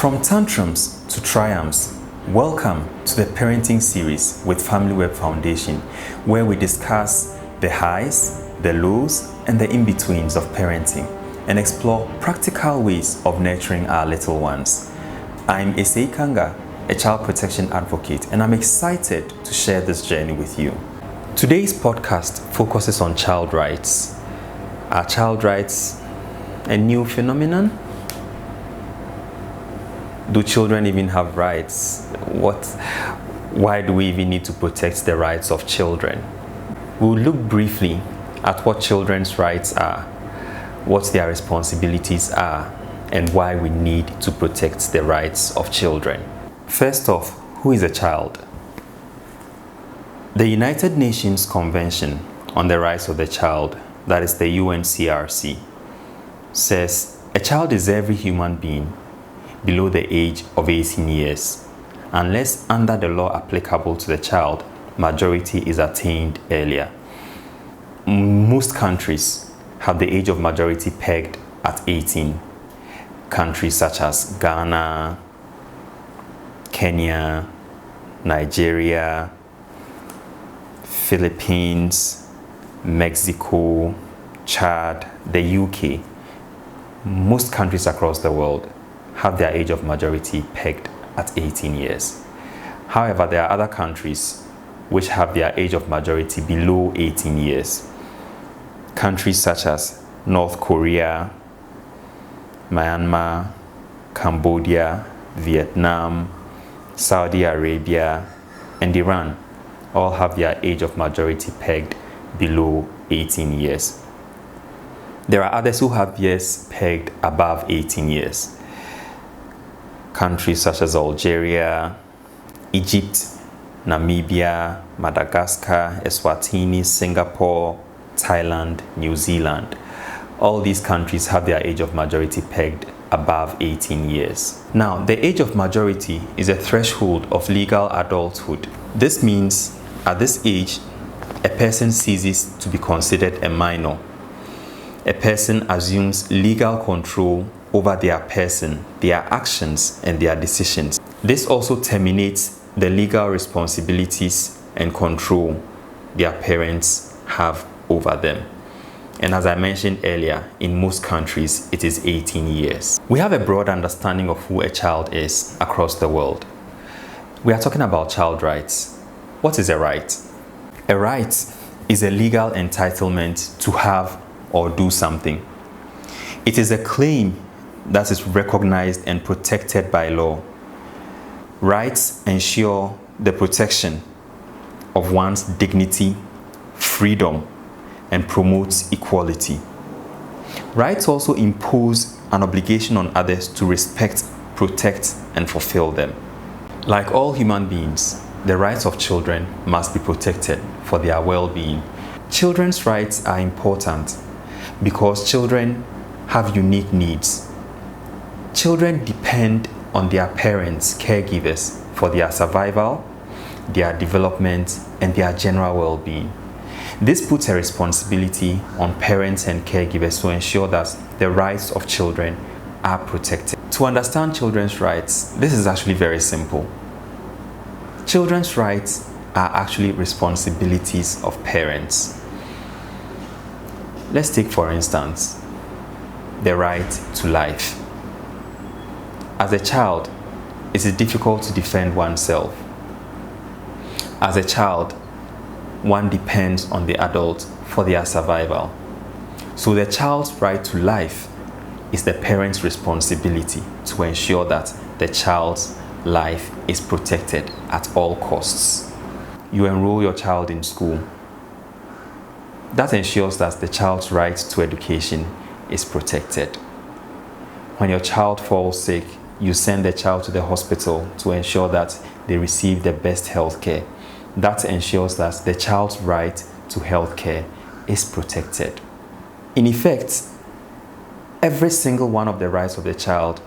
From tantrums to triumphs, welcome to the parenting series with Family Web Foundation, where we discuss the highs, the lows, and the in-betweens of parenting and explore practical ways of nurturing our little ones. I'm Esei Kanga, a child protection advocate, and I'm excited to share this journey with you. Today's podcast focuses on child rights. Are child rights a new phenomenon? Do children even have rights? Why do we even need to protect the rights of children? We'll look briefly at what children's rights are, what their responsibilities are, and why we need to protect the rights of children. First off, who is a child? The United Nations Convention on the Rights of the Child, that is the UNCRC, says a child is every human being below the age of 18 years, unless under the law applicable to the child, majority is attained earlier. Most countries have the age of majority pegged at 18. Countries such as Ghana, Kenya, Nigeria, Philippines, Mexico, Chad, the UK, most countries across the world have their age of majority pegged at 18 years. However, there are other countries which have their age of majority below 18 years. Countries such as North Korea, Myanmar, Cambodia, Vietnam, Saudi Arabia, and Iran all have their age of majority pegged below 18 years. There are others who have years pegged above 18 years. Countries such as Algeria, Egypt, Namibia, Madagascar, Eswatini, Singapore, Thailand, New Zealand. All these countries have their age of majority pegged above 18 years. Now, the age of majority is a threshold of legal adulthood. This means at this age, a person ceases to be considered a minor. A person assumes legal control over their person, their actions, and their decisions. This also terminates the legal responsibilities and control their parents have over them. And as I mentioned earlier, in most countries, it is 18 years. We have a broad understanding of who a child is across the world. We are talking about child rights. What is a right? A right is a legal entitlement to have or do something. It is a claim that is recognized and protected by law. Rights ensure the protection of one's dignity, freedom, and promotes equality. Rights also impose an obligation on others to respect, protect, and fulfill them. Like all human beings, the rights of children must be protected for their well-being. Children's rights are important because children have unique needs. Children depend on their parents, caregivers, for their survival, their development, and their general well-being. This puts a responsibility on parents and caregivers to ensure that the rights of children are protected. To understand children's rights, this is actually very simple. Children's rights are actually responsibilities of parents. Let's take, for instance, the right to life. As a child, it is difficult to defend oneself. As a child, one depends on the adult for their survival. So the child's right to life is the parent's responsibility to ensure that the child's life is protected at all costs. You enroll your child in school. That ensures that the child's right to education is protected. When your child falls sick, you send the child to the hospital to ensure that they receive the best health care. That ensures that the child's right to health care is protected. In effect, every single one of the rights of the child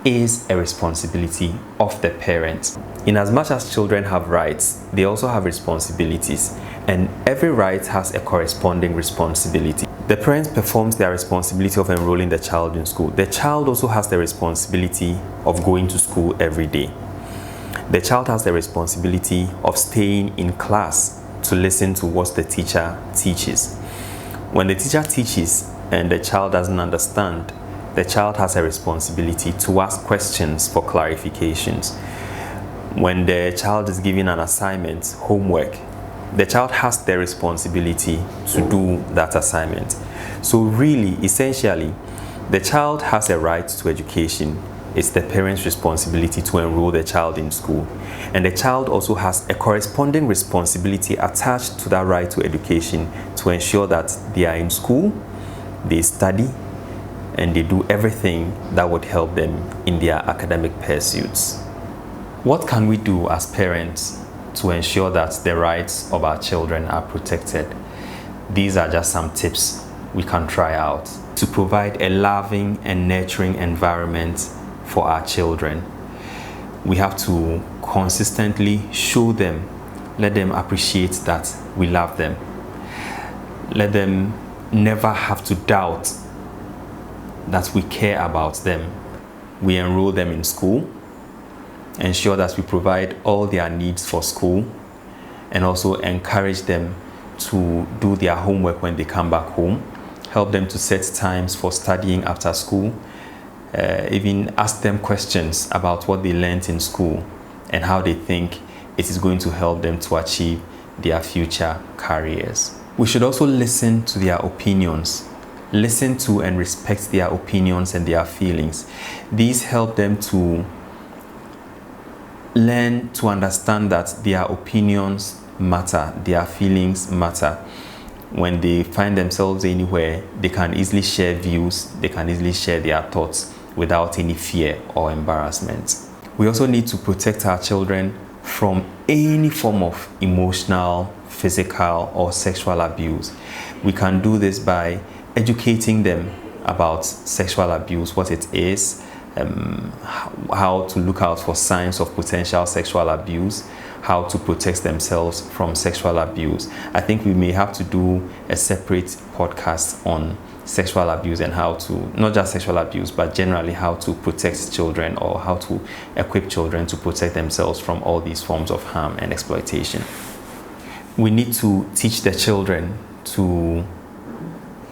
is a responsibility of the parent. In as much as children have rights, they also have responsibilities, and every right has a corresponding responsibility. The parent performs their responsibility of enrolling the child in school. The child also has the responsibility of going to school every day. The child has the responsibility of staying in class to listen to what the teacher teaches. When the teacher teaches and the child doesn't understand, the child has a responsibility to ask questions for clarifications. When the child is given an assignment, homework, the child has the responsibility to do that assignment. So really, essentially, the child has a right to education. It's the parent's responsibility to enroll the child in school. And the child also has a corresponding responsibility attached to that right to education to ensure that they are in school, they study, and they do everything that would help them in their academic pursuits. What can we do as parents to ensure that the rights of our children are protected? These are just some tips we can try out to provide a loving and nurturing environment for our children. We have to consistently show them, let them appreciate that we love them. Let them never have to doubt that we care about them. We enroll them in school, ensure that we provide all their needs for school, and also encourage them to do their homework when they come back home, help them to set times for studying after school, even ask them questions about what they learned in school and how they think it is going to help them to achieve their future careers. We should also listen to their opinions. Listen to and respect their opinions and their feelings. These help them to learn to understand that their opinions matter, their feelings matter. When they find themselves anywhere, they can easily share views, they can easily share their thoughts without any fear or embarrassment. We also need to protect our children from any form of emotional, physical, or sexual abuse. We can do this by educating them about sexual abuse, what it is, how to look out for signs of potential sexual abuse, how to protect themselves from sexual abuse. I think we may have to do a separate podcast on sexual abuse and how to, not just sexual abuse, but generally how to protect children or how to equip children to protect themselves from all these forms of harm and exploitation. We need to teach the children to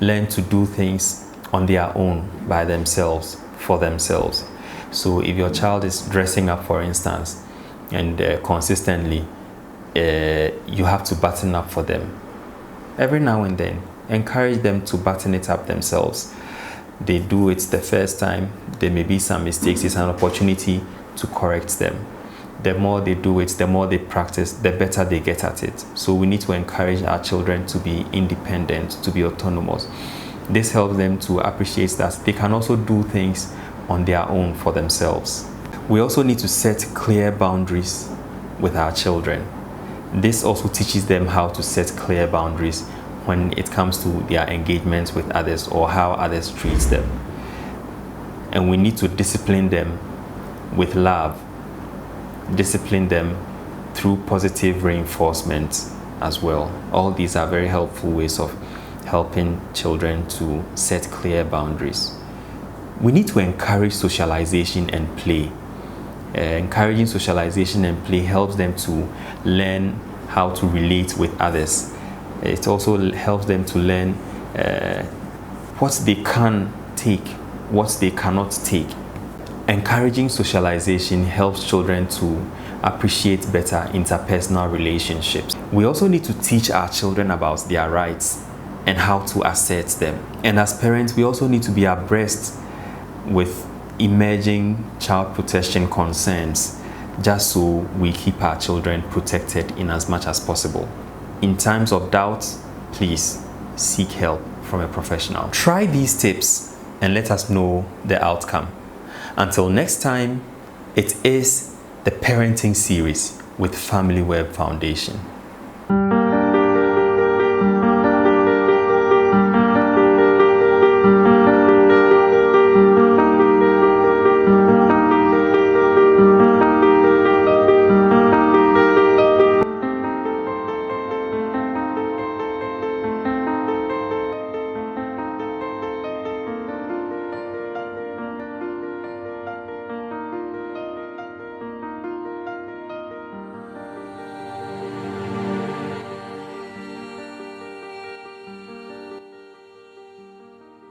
learn to do things on their own, by themselves, for themselves. So if your child is dressing up, for instance, and consistently you have to button up for them, every now and then encourage them to button it up themselves. They do it the first time, there may be some mistakes. It's an opportunity to correct them. The more they do it, the more they practice, the better they get at it. So we need to encourage our children to be independent, to be autonomous. This helps them to appreciate that they can also do things on their own for themselves. We also need to set clear boundaries with our children. This also teaches them how to set clear boundaries when it comes to their engagements with others or how others treat them. And we need to discipline them with love, discipline them through positive reinforcement as well. All these are very helpful ways of helping children to set clear boundaries. We need to encourage socialization and play. Encouraging socialization and play helps them to learn how to relate with others. It also helps them to learn what they can take, what they cannot take. Encouraging socialization helps children to appreciate better interpersonal relationships. We also need to teach our children about their rights and how to assert them. And as parents, we also need to be abreast with emerging child protection concerns, just so we keep our children protected in as much as possible. In times of doubt, please seek help from a professional. Try these tips and let us know the outcome. Until next time, it is the Parenting Series with Family Web Foundation.